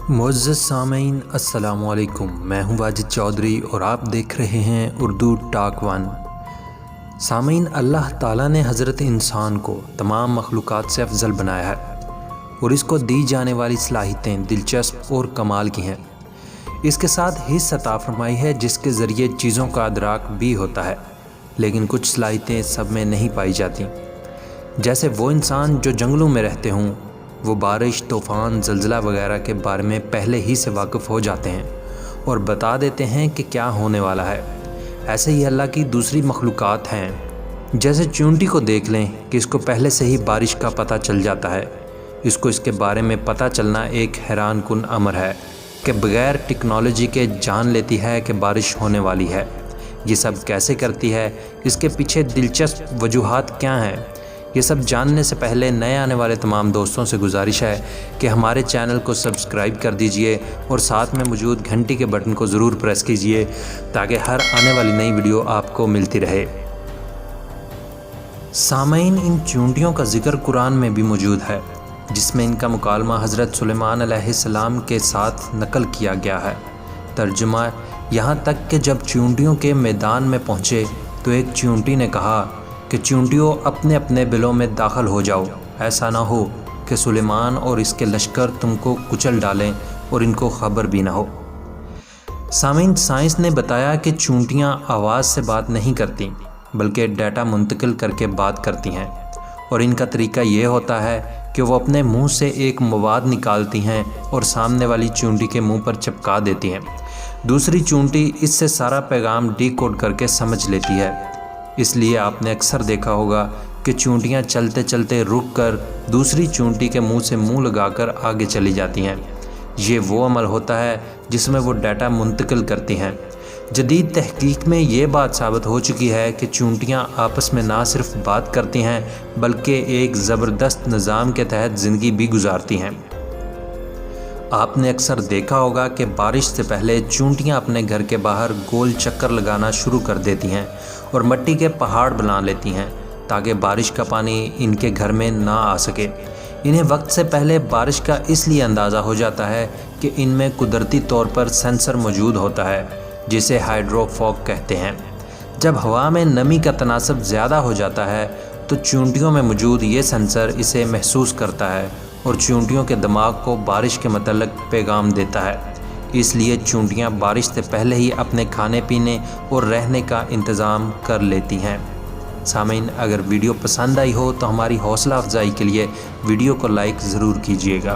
معزز سامعین السلام علیکم، میں ہوں واجد چودھری اور آپ دیکھ رہے ہیں اردو ٹاک ون۔ سامعین، اللہ تعالیٰ نے حضرت انسان کو تمام مخلوقات سے افضل بنایا ہے اور اس کو دی جانے والی صلاحیتیں دلچسپ اور کمال کی ہیں۔ اس کے ساتھ حس عطا فرمائی ہے جس کے ذریعے چیزوں کا ادراک بھی ہوتا ہے، لیکن کچھ صلاحیتیں سب میں نہیں پائی جاتی۔ جیسے وہ انسان جو جنگلوں میں رہتے ہوں، وہ بارش، طوفان، زلزلہ وغیرہ کے بارے میں پہلے ہی سے واقف ہو جاتے ہیں اور بتا دیتے ہیں کہ کیا ہونے والا ہے۔ ایسے ہی اللہ کی دوسری مخلوقات ہیں، جیسے چیونٹی کو دیکھ لیں کہ اس کو پہلے سے ہی بارش کا پتہ چل جاتا ہے۔ اس کو اس کے بارے میں پتہ چلنا ایک حیران کن امر ہے کہ بغیر ٹیکنالوجی کے جان لیتی ہے کہ بارش ہونے والی ہے۔ یہ سب کیسے کرتی ہے؟ اس کے پیچھے دلچسپ وجوہات کیا ہیں؟ یہ سب جاننے سے پہلے نئے آنے والے تمام دوستوں سے گزارش ہے کہ ہمارے چینل کو سبسکرائب کر دیجئے اور ساتھ میں موجود گھنٹی کے بٹن کو ضرور پریس کیجئے تاکہ ہر آنے والی نئی ویڈیو آپ کو ملتی رہے۔ سامعین، ان چیونٹیوں کا ذکر قرآن میں بھی موجود ہے، جس میں ان کا مکالمہ حضرت سلیمان علیہ السلام کے ساتھ نقل کیا گیا ہے۔ ترجمہ یہاں تک کہ جب چیونٹیوں کے میدان میں پہنچے تو ایک چیونٹی نے کہا کہ چیونٹیوں اپنے اپنے بلوں میں داخل ہو جاؤ، ایسا نہ ہو کہ سلیمان اور اس کے لشکر تم کو کچل ڈالیں اور ان کو خبر بھی نہ ہو۔ سامعین، سائنس نے بتایا کہ چیونٹیاں آواز سے بات نہیں کرتی بلکہ ڈیٹا منتقل کر کے بات کرتی ہیں، اور ان کا طریقہ یہ ہوتا ہے کہ وہ اپنے منہ سے ایک مواد نکالتی ہیں اور سامنے والی چیونٹی کے منہ پر چپکا دیتی ہیں۔ دوسری چیونٹی اس سے سارا پیغام ڈی کوڈ کر کے سمجھ لیتی ہے۔ اس لیے آپ نے اکثر دیکھا ہوگا کہ چیونٹیاں چلتے چلتے رک کر دوسری چیونٹی کے منہ سے منہ لگا کر آگے چلی جاتی ہیں۔ یہ وہ عمل ہوتا ہے جس میں وہ ڈیٹا منتقل کرتی ہیں۔ جدید تحقیق میں یہ بات ثابت ہو چکی ہے کہ چیونٹیاں آپس میں نہ صرف بات کرتی ہیں بلکہ ایک زبردست نظام کے تحت زندگی بھی گزارتی ہیں۔ آپ نے اکثر دیکھا ہوگا کہ بارش سے پہلے چیونٹیاں اپنے گھر کے باہر گول چکر لگانا شروع کر دیتی ہیں اور مٹی کے پہاڑ بنا لیتی ہیں تاکہ بارش کا پانی ان کے گھر میں نہ آ سکے۔ انہیں وقت سے پہلے بارش کا اس لیے اندازہ ہو جاتا ہے کہ ان میں قدرتی طور پر سینسر موجود ہوتا ہے جسے ہائیڈرو فوگ کہتے ہیں۔ جب ہوا میں نمی کا تناسب زیادہ ہو جاتا ہے تو چیونٹیوں میں موجود یہ سینسر اسے محسوس کرتا ہے اور چیونٹیوں کے دماغ کو بارش کے متعلق پیغام دیتا ہے۔ اس لیے چیونٹیاں بارش سے پہلے ہی اپنے کھانے پینے اور رہنے کا انتظام کر لیتی ہیں۔ سامعین، اگر ویڈیو پسند آئی ہو تو ہماری حوصلہ افزائی کے لیے ویڈیو کو لائک ضرور کیجیے گا۔